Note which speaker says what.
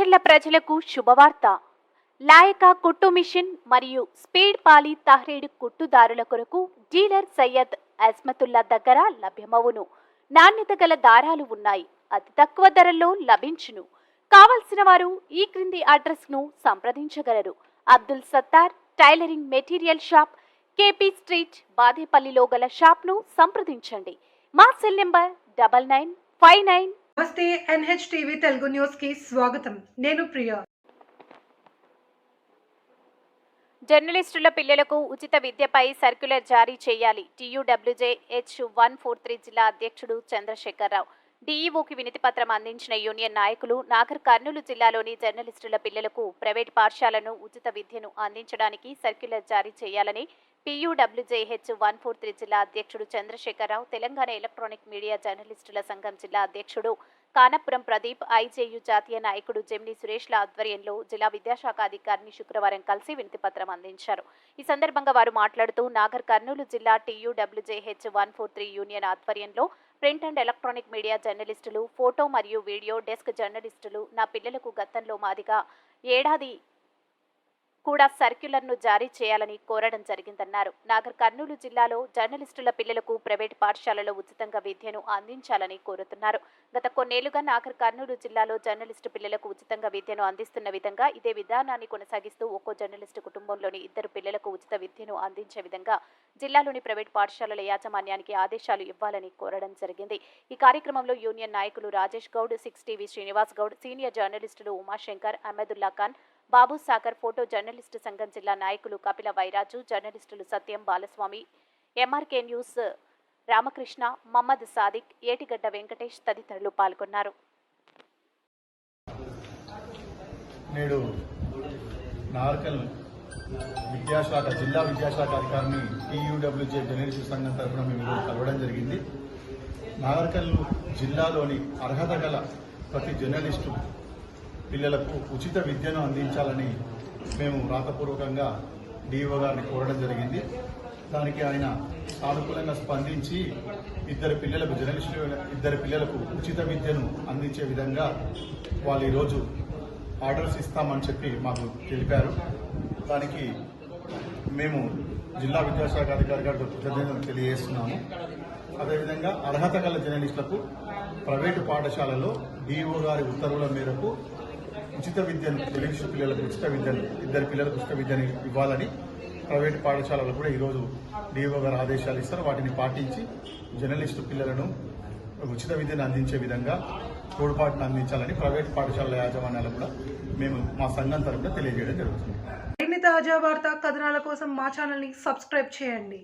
Speaker 1: మాచర్ల ప్రజలకు శుభవార్త. లాయక కుట్టు మిషన్ మరియు స్పీడ్ పాలి తహ్రీడ్ కుట్టుదారుల కొరకు డీలర్ సయ్యద్ అజ్మతుల్లా దగ్గర లభ్యమవును. నాణ్యత గల దారాలు ఉన్నాయి. అతి తక్కువ ధరల్లో లభించును. కావలసిన వారు ఈ క్రింది అడ్రస్ ను సంప్రదించగలరు. Abdul Sattar tailoring material shop, KP street, బాదేపల్లిలో గల షాప్ ను సంప్రదించండి. మా సెల్ నెంబర్ 9959.
Speaker 2: నమస్తే, ఎన్హెచ్ టీవీ తెలుగు న్యూస్ కి స్వాగతం. నేను ప్రియా.
Speaker 1: జర్నలిస్టుల పిల్లలకు ఉచిత విద్యపై సర్క్యులర్ జారీ చేయాలి. TUWJH143 జిల్లా అధ్యక్షుడు చంద్రశేఖరరావు డీఈఓకి వినతి పత్రం అందించిన యూనియన్ నాయకులు నాగర్ కర్నూలు జిల్లాలోని జర్నలిస్టుల పిల్లలకు ప్రైవేట్ పాఠశాలను ఉచిత విద్యను అందించడానికి సర్క్యులర్ జారీ చేయాలని TUWJH143 జిల్లా అధ్యక్షుడు చంద్రశేఖరరావు, తెలంగాణ ఎలక్ట్రానిక్ మీడియా జర్నలిస్టుల సంఘం జిల్లా అధ్యక్షుడు కానపురం ప్రదీప్, ఐజేయు జాతీయ నాయకుడు జెమిని సురేష్ల ఆధ్వర్యంలో జిల్లా విద్యాశాఖ అధికారిని శుక్రవారం కలిసి వినతి పత్రం అందించారు. ఈ సందర్భంగా వారు మాట్లాడుతూ నాగర్ కర్నూలు జిల్లా TUWJH143 యూనియన్ ఆధ్వర్యంలో ప్రింట్ అండ్ ఎలక్ట్రానిక్ మీడియా జర్నలిస్టులు, ఫోటో మరియు వీడియో డెస్క్ జర్నలిస్టులు నా పిల్లలకు గతంలో మాదిగా ఏడాది కూడా సర్క్యులర్ను జారీ చేయాలని కోరడం జరిగిందన్నారు. నాగర్ కర్నూలు జిల్లాలో జర్నలిస్టుల పిల్లలకు ప్రైవేట్ పాఠశాలలో ఉచితంగా విద్యను అందించాలని కోరుతున్నారు. గత కొన్నేళ్లుగా నాగర్ కర్నూలు జిల్లాలో జర్నలిస్టు పిల్లలకు ఉచితంగా విద్యను అందిస్తున్న విధంగా ఇదే విధానాన్ని కొనసాగిస్తూ ఒక్కో జర్నలిస్టు కుటుంబంలోని 2 పిల్లలకు ఉచిత విద్యను అందించే విధంగా జిల్లాలోని ప్రైవేట్ పాఠశాలల యాజమాన్యానికి ఆదేశాలు ఇవ్వాలని కోరడం జరిగింది. ఈ కార్యక్రమంలో యూనియన్ నాయకులు రాజేష్ గౌడ్, 6TV శ్రీనివాస్ గౌడ్, సీనియర్ జర్నలిస్టులు ఉమాశంకర్, అహ్మదుల్లా ఖాన్, బాబు సాగర్, ఫోటో జర్నలిస్టు సంఘం జిల్లా నాయకులు కపిల వైరాజు, జర్నలిస్టులు సత్యం బాలస్వామి, ఎంఆర్కే న్యూస్ రామకృష్ణ, మహమ్మద్ సాదిక్, ఏటిగడ్డ వెంకటేష్ తదితరులు పాల్గొన్నారు.
Speaker 3: నేడు నార్కల్ విద్యాశాఖ జిల్లా విద్యాశాఖ అధికారిని TUWJ జర్నలిస్టు సంఘం తరఫున మేము కలవడం జరిగింది. నాగర్కల్ జిల్లాలోని అర్హత గల ప్రతి జర్నలిస్టు పిల్లలకు ఉచిత విద్యను అందించాలని మేము రాతపూర్వకంగా DO గారిని కోరడం జరిగింది. దానికి ఆయన సానుకూలంగా స్పందించి 2 పిల్లలకు ఉచిత విద్యను అందించే విధంగా వాళ్ళు ఈరోజు ఆర్డర్స్ ఇస్తామని చెప్పి మాకు తెలిపారు. దానికి మేము జిల్లా విద్యాశాఖ అధికారి గారికి కృతజ్ఞతలు తెలియజేస్తున్నాము. అదేవిధంగా అర్హత గల జర్నలిస్టులకు ప్రైవేటు పాఠశాలలో DO గారి ఉత్తర్వుల మేరకు ఉచిత విద్యను జర్నలిస్టు పిల్లలకు ఉచిత విద్యను 2 పిల్లలకు ఉచిత విద్యను ఇవ్వాలని ప్రైవేటు పాఠశాలలు కూడా ఈరోజు DO గారు ఆదేశాలు ఇస్తారు. వాటిని పాటించి జర్నలిస్టు పిల్లలను ఉచిత విద్యను అందించే విధంగా తోడ్పాటును అందించాలని ప్రైవేటు పాఠశాలల యాజమాన్యాలు కూడా మేము మా సంఘం తరఫున తెలియజేయడం జరుగుతుంది.
Speaker 2: మరిన్ని తాజా వార్తా కథనాల కోసం మా ఛానల్ని సబ్స్క్రైబ్ చేయండి.